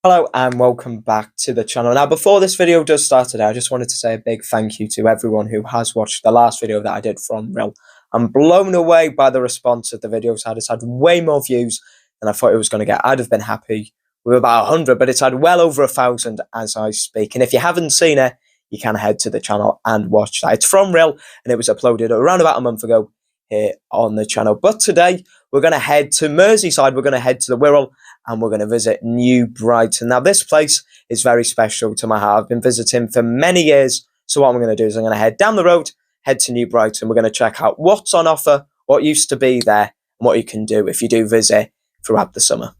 Hello and welcome back to the channel. Now, before this video does start today, I just wanted to say a big thank you to everyone who has watched the last video that I did from Real. I'm blown away by the response of the videos. It's had way more views than I thought it was going to get. I'd have been happy with about 100, but it's had well over 1,000 as I speak. And if you haven't seen it, you can head to the channel and watch that. It's from Real and it was uploaded around about a month ago here on the channel. But today we're going to head to Merseyside. We're going to head to the Wirral and we're going to visit New Brighton. Now, this place is very special to my heart. I've been visiting for many years. So what I'm going to do is I'm going to head down the road, head to New Brighton. We're going to check out what's on offer, what used to be there, and what you can do if you do visit throughout the summer.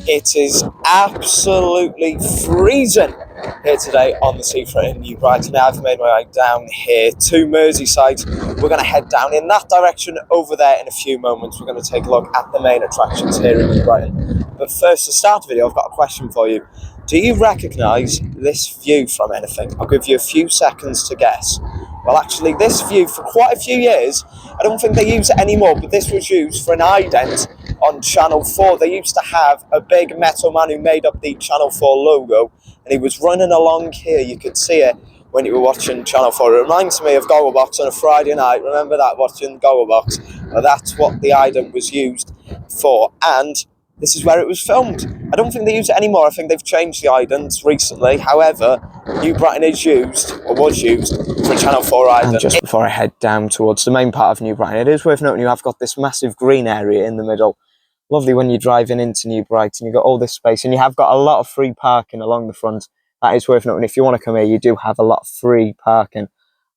It is absolutely freezing here today on the seafront in New Brighton. Now I've made my way down here to Merseyside. We're going to head down in that direction over there in a few moments. We're going to take a look at the main attractions here in New Brighton. But first, to start the video, I've got a question for you. Do you recognise this view from anything? I'll give you a few seconds to guess. Well, actually, this view, for quite a few years, I don't think they use it anymore, but this was used for an ident on Channel 4. They used to have a big metal man who made up the Channel 4 logo, and he was running along here. You could see it when you were watching Channel 4. It reminds me of Gogglebox on a Friday night. Remember that, watching Gogglebox? Well, that's what the ident was used for, and this is where it was filmed. I don't think they use it anymore. I think they've changed the idents recently. However, New Brighton is used, or was used, for a Channel 4 ident. And just before I head down towards the main part of New Brighton, it is worth noting you have got this massive green area in the middle. Lovely when you're driving into New Brighton. You've got all this space and you have got a lot of free parking along the front. That is worth noting. If you want to come here, you do have a lot of free parking.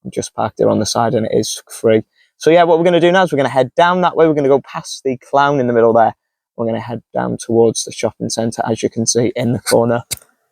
I'm just parked there on the side and it is free. So yeah, what we're going to do now is we're going to head down that way. We're going to go past the clown in the middle there. We're going to head down towards the shopping centre, as you can see in the corner.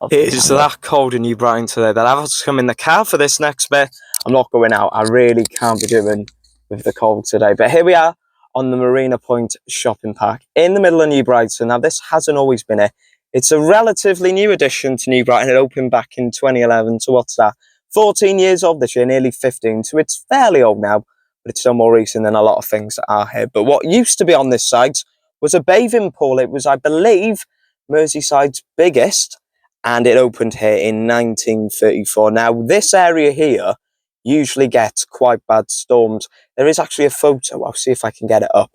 It is that cold in New Brighton today that I've had to come in the car for this next bit. I'm not going out. I really can't be doing with the cold today. But here we are on the Marina shopping park in the middle of New Brighton. Now, this hasn't always been it. It's a relatively new addition to New Brighton. It opened back in 2011. So what's that? 14 years old this year, nearly 15. So it's fairly old now, but it's still more recent than a lot of things that are here. But what used to be on this site was a bathing pool. It was, I believe, Merseyside's biggest, and it opened here in 1934. Now, this area here usually gets quite bad storms. There is actually a photo, I'll see if I can get it up.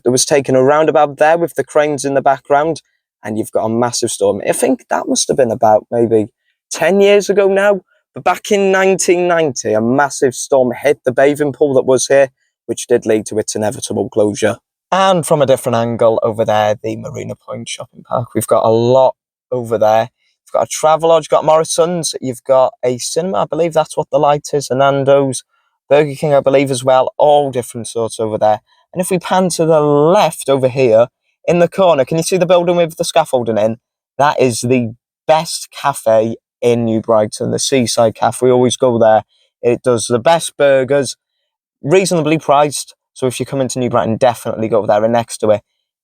It was taken around about there with the cranes in the background, and you've got a massive storm. I think that must have been about maybe 10 years ago now. But back in 1990, a massive storm hit the bathing pool that was here, which did lead to its inevitable closure. And from a different angle over there, the Marina shopping park, we've got a lot over there. You've got a Travelodge, you've got Morrison's, you've got a cinema, I believe that's what the light is, a Nando's, Burger King, I believe as well, all different sorts over there. And if we pan to the left over here, in the corner, can you see the building with the scaffolding in? That is the best cafe in New Brighton, the Seaside Cafe. We always go there. It does the best burgers, reasonably priced. So if you come into New Brighton, definitely go there. And next to it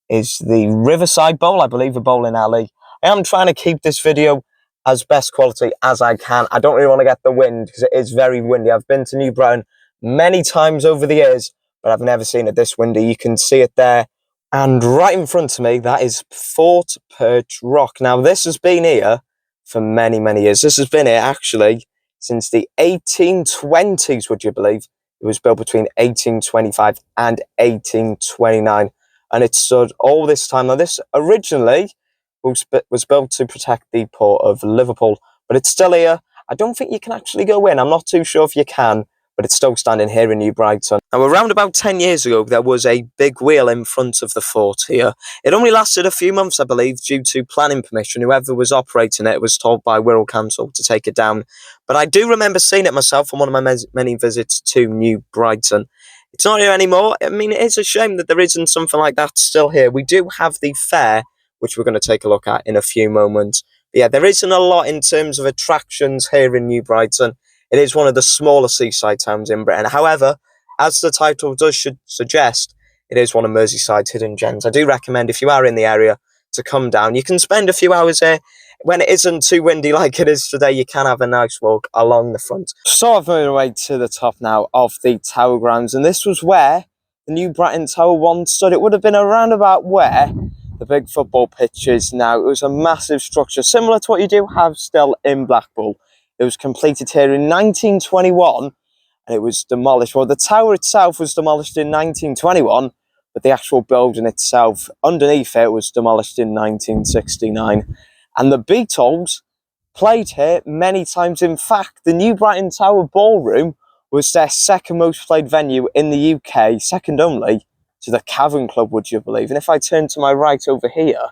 is the Riverside Bowl, I believe, a bowling alley. I am trying to keep this video as best quality as I can. I don't really want to get the wind because it is very windy. I've been to New Brighton many times over the years, but I've never seen it this windy. You can see it there. And right in front of me, that is Fort Perch Rock. Now, this has been here for many, many years. This has been here, actually, since the 1820s, would you believe? It was built between 1825 and 1829. And it stood all this time. Now, this originally was built to protect the port of Liverpool, but it's still here. I don't think you can actually go in. I'm not too sure if you can, but it's still standing here in New Brighton. Now, around about 10 years ago, there was a big wheel in front of the fort here. It only lasted a few months, I believe, due to planning permission. Whoever was operating it was told by Wirral Council to take it down. But I do remember seeing it myself on one of my many visits to New Brighton. It's not here anymore. I mean, it is a shame that there isn't something like that still here. We do have the fair, which we're going to take a look at in a few moments. Yeah, there isn't a lot in terms of attractions here in New Brighton. It is one of the smaller seaside towns in Britain. However, as the title should suggest, it is one of Merseyside's hidden gems. I do recommend, if you are in the area, to come down. You can spend a few hours here. When it isn't too windy like it is today, you can have a nice walk along the front. So I've made my way to the top now of the Tower grounds, and this was where the new Brighton Tower once stood. It would have been around about where the big football pitch is now. It was a massive structure, similar to what you do have still in Blackpool. It was completed here in 1921, and it was demolished. Well, the tower itself was demolished in 1921, but the actual building itself, underneath it, was demolished in 1969. And the Beatles played here many times. In fact, the new Brighton Tower Ballroom was their second most played venue in the UK, second only to the Cavern Club, would you believe? And if I turn to my right over here,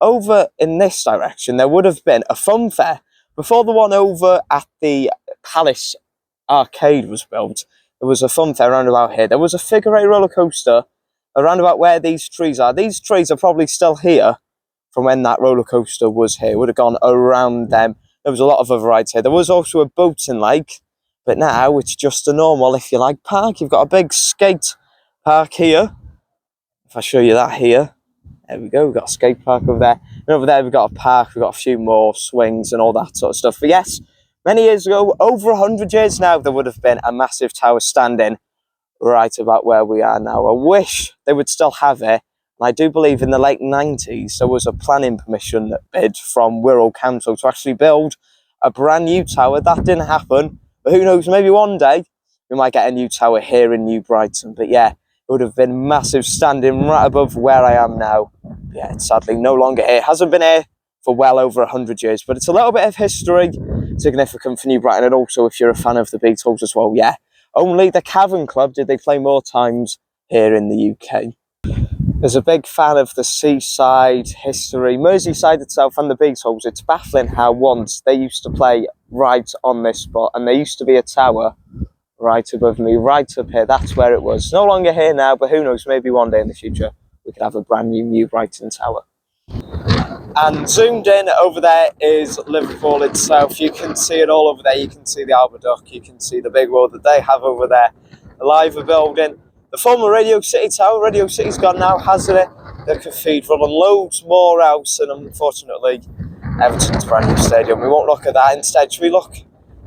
over in this direction, there would have been a funfair. Before the one over at the Palace Arcade was built, there was a funfair around about here. There was a figure 8 roller coaster around about where these trees are. These trees are probably still here from when that roller coaster was here. It would have gone around them. There was a lot of other rides here. There was also a boating lake, but now it's just a normal, if you like, park. You've got a big skate park here. If I show you that here, there we go. We've got a skate park over there. And over there we've got a park. We've got a few more swings and all that sort of stuff. But yes, many years ago, over 100 years now, there would have been a massive tower standing right about where we are now. I wish they would still have it. And I do believe in the late 90s, there was a planning permission bid from Wirral Council to actually build a brand new tower. That didn't happen, but who knows, maybe one day we might get a new tower here in New Brighton. But yeah, it would have been massive, standing right above where I am now. Yeah, it's sadly no longer here. It hasn't been here for well over 100 years, but it's a little bit of history, significant for New Brighton, and also if you're a fan of the Beatles as well. Yeah, only the Cavern Club did they play more times here in the UK. There's a big fan of the seaside history, Merseyside itself and the Beatles. It's baffling how once they used to play right on this spot, and there used to be a tower right above me, right up here. That's where it was. No longer here now, but who knows, maybe one day in the future we could have a brand new Brighton Tower. And zoomed in over there is Liverpool itself. You can see it all over there. You can see the Aqueduct, you can see the big wall that they have over there, the Liver building. The former Radio City Tower, Radio City's gone now, hasn't it? The Cathedral and loads more else, and unfortunately, Everton's brand new stadium. We won't look at that. Instead, should we look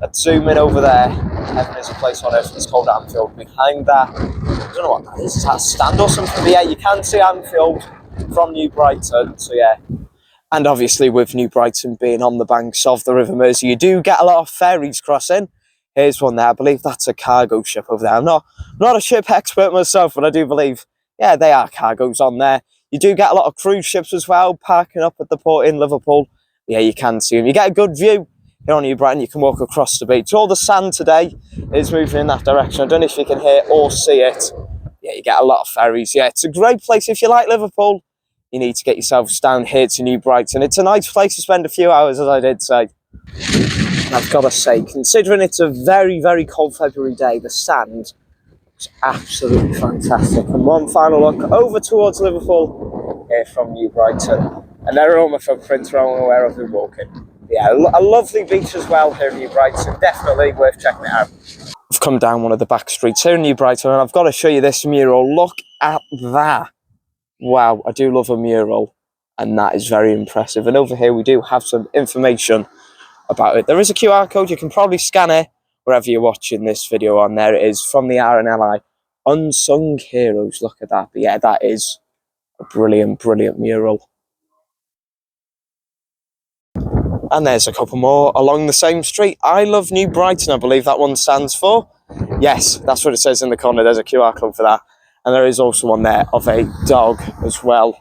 at zoom in over there? Heaven is a place on earth. It's called Anfield. Behind that, I don't know what that is. Is that a stand or something? But yeah, you can see Anfield from New Brighton. So yeah. And obviously, with New Brighton being on the banks of the River Mersey, you do get a lot of ferries crossing. Here's one there. I believe that's a cargo ship over there. I'm not a ship expert myself, but I do believe, yeah, they are cargoes on there. You do get a lot of cruise ships as well, parking up at the port in Liverpool. Yeah, you can see them. You get a good view here on New Brighton. You can walk across the beach. All the sand today is moving in that direction. I don't know if you can hear or see it. Yeah, you get a lot of ferries. Yeah, it's a great place. If you like Liverpool, you need to get yourselves down here to New Brighton. It's a nice place to spend a few hours, as I did say. I've got to say, considering it's a very, very cold February day, the sand is absolutely fantastic. And one final look over towards Liverpool here from New Brighton. And there are all my footprints around where I've been walking. Yeah, a lovely beach as well here in New Brighton. Definitely worth checking it out. I've come down one of the back streets here in New Brighton, and I've got to show you this mural. Look at that. Wow, I do love a mural, and that is very impressive. And over here we do have some information about it. There is a QR code. You can probably scan it wherever you're watching this video on. There it is from the RNLI. Unsung Heroes. Look at that. But yeah, that is a brilliant, brilliant mural. And there's a couple more along the same street. I love New Brighton, I believe that one stands for. Yes, that's what it says in the corner. There's a QR code for that. And there is also one there of a dog as well.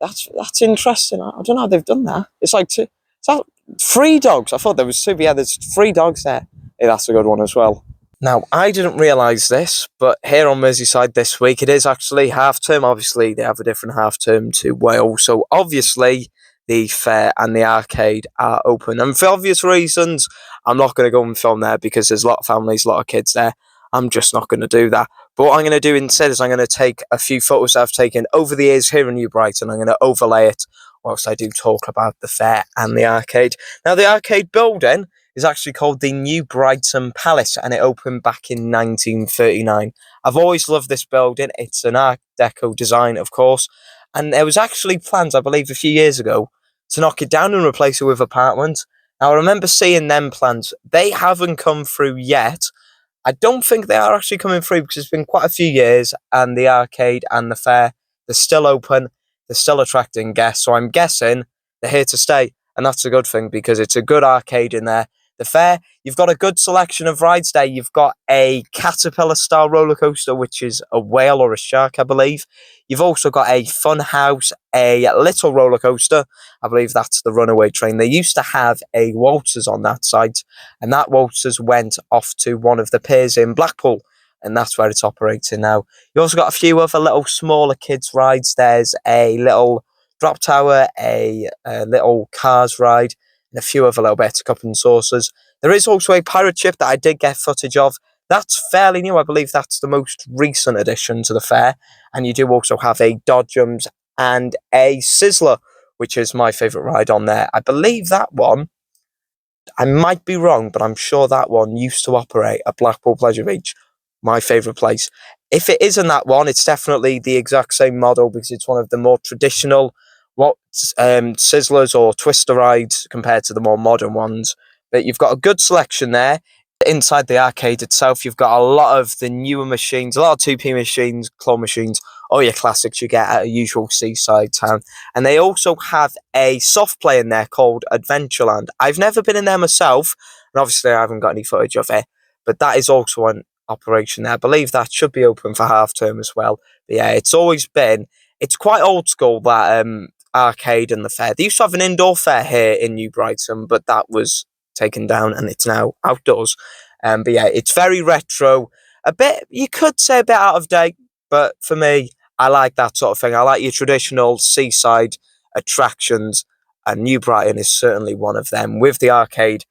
That's interesting. I don't know how they've done that. It's like two, is that 3 dogs? I thought there was 2, but yeah, there's 3 dogs there. Yeah, that's a good one as well. Now, I didn't realise this, but here on Merseyside this week, it is actually half term. Obviously, they have a different half term to Wales. So obviously, the fair and the arcade are open. And for obvious reasons, I'm not going to go and film there because there's a lot of families, a lot of kids there. I'm just not going to do that. But what I'm going to do instead is I'm going to take a few photos I've taken over the years here in New Brighton. I'm going to overlay it whilst I do talk about the fair and the arcade. Now, the arcade building is actually called the New Brighton Palace, and it opened back in 1939. I've always loved this building. It's an Art Deco design, of course, and there was actually plans, I believe, a few years ago to knock it down and replace it with apartments. Now, I remember seeing them plans. They haven't come through yet. I don't think they are actually coming through because it's been quite a few years, and the arcade and the fair, they're still open, they're still attracting guests. So I'm guessing they're here to stay, and that's a good thing because it's a good arcade in there. The fair, you've got a good selection of rides there. You've got a caterpillar-style roller coaster, which is a whale or a shark, I believe. You've also got a fun house, a little roller coaster. I believe that's the runaway train. They used to have a waltzers on that site, and that waltzers went off to one of the piers in Blackpool, and that's where it's operating now. You also got a few other little smaller kids rides. There's a little drop tower, a little cars ride, and a few other little bits, cup and saucers. There is also a pirate ship that I did get footage of. That's fairly new. I believe that's the most recent addition to the fair. And you do also have a Dodgems and a Sizzler, which is my favourite ride on there. I believe that one, I might be wrong, but I'm sure that one used to operate at Blackpool Pleasure Beach, my favourite place. If it isn't that one, it's definitely the exact same model because it's one of the more traditional Sizzlers or Twister rides compared to the more modern ones. But you've got a good selection there. Inside the arcade itself, you've got a lot of the newer machines, a lot of 2p machines, claw machines, all your classics you get at a usual seaside town. And they also have a soft play in there called Adventureland. I've never been in there myself, and obviously I haven't got any footage of it, but that is also an operation there. I believe that should be open for half term as well. But yeah, it's quite old school, that arcade and the fair. They used to have an indoor fair here in New Brighton, but that was taken down and it's now outdoors. But yeah, it's very retro, a bit, you could say a bit out of date, but for me, I like that sort of thing. I like your traditional seaside attractions, and New Brighton is certainly one of them with the arcade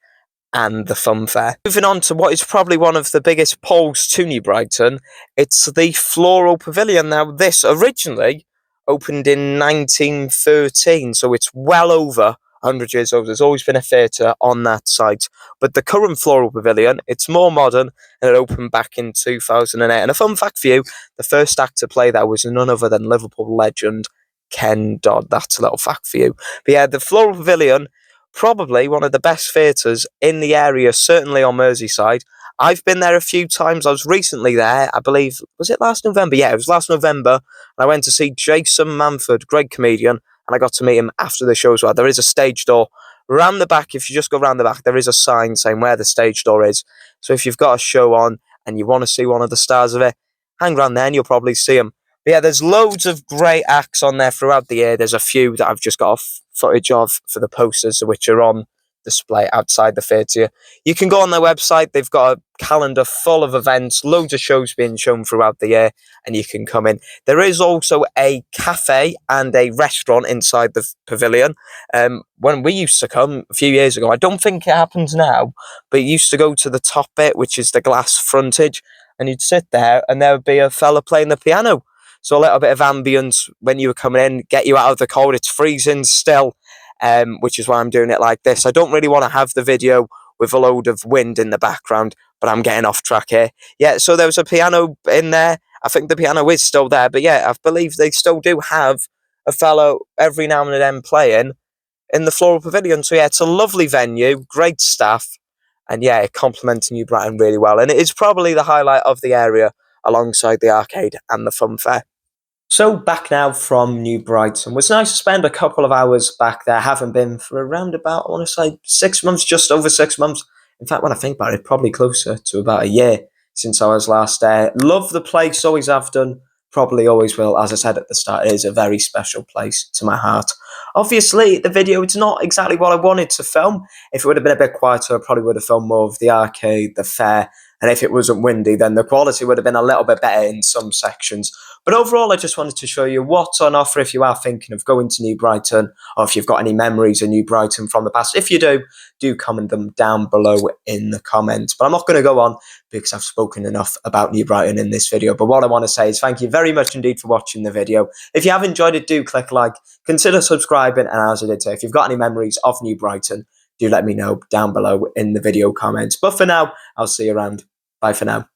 and the funfair. Moving on to what is probably one of the biggest pulls to New Brighton, it's the Floral Pavilion. Now, this originally opened in 1913, so it's well over 100 years old. There's always been a theatre on that site. But the current Floral Pavilion, it's more modern, and it opened back in 2008. And a fun fact for you, the first act to play there was none other than Liverpool legend Ken Dodd. That's a little fact for you. But yeah, the Floral Pavilion, probably one of the best theatres in the area, certainly on Merseyside. I've been there a few times. I was recently there, I believe, was it last November? Yeah, it was last November. And I went to see Jason Manford, great comedian, and I got to meet him after the show as well. There is a stage door round the back. If you just go round the back, there is a sign saying where the stage door is. So if you've got a show on and you want to see one of the stars of it, hang around there and you'll probably see them. But yeah, there's loads of great acts on there throughout the year. There's a few that I've just got footage of for the posters, which are on display outside the theatre. You can go on their website. They've got a calendar full of events, loads of shows being shown throughout the year, and you can come in. There is also a cafe and a restaurant inside the pavilion. When we used to come a few years ago, I don't think it happens now, but you used to go to the top bit, which is the glass frontage, and you'd sit there and there would be a fella playing the piano. So a little bit of ambience when you were coming in, get you out of the cold. It's freezing still, which is why I'm doing it like this. I don't really want to have the video with a load of wind in the background, but I'm getting off track here. Yeah, so there was a piano in there. I think the piano is still there, but yeah, I believe they still do have a fellow every now and then playing in the Floral Pavilion. So yeah, it's a lovely venue, great staff, and yeah, it complements New Brighton really well. And it is probably the highlight of the area alongside the arcade and the funfair. So back now from New Brighton. It was nice to spend a couple of hours back there. Haven't been for around about, I want to say, 6 months, just over 6 months. In fact, when I think about it, probably closer to about a year since I was last there. Love the place, always have done, probably always will. As I said at the start, it is a very special place to my heart. Obviously, the video, it's not exactly what I wanted to film. If it would have been a bit quieter, I probably would have filmed more of the arcade, the fair, And if it wasn't windy, then the quality would have been a little bit better in some sections. But overall, I just wanted to show you what's on offer if you are thinking of going to New Brighton, or if you've got any memories of New Brighton from the past. If you do comment them down below in the comments. But I'm not going to go on because I've spoken enough about New Brighton in this video. But what I want to say is thank you very much indeed for watching the video. If you have enjoyed it, do click like, consider subscribing, and as I did say, if you've got any memories of New Brighton, do let me know down below in the video comments. But for now, I'll see you around. Bye for now.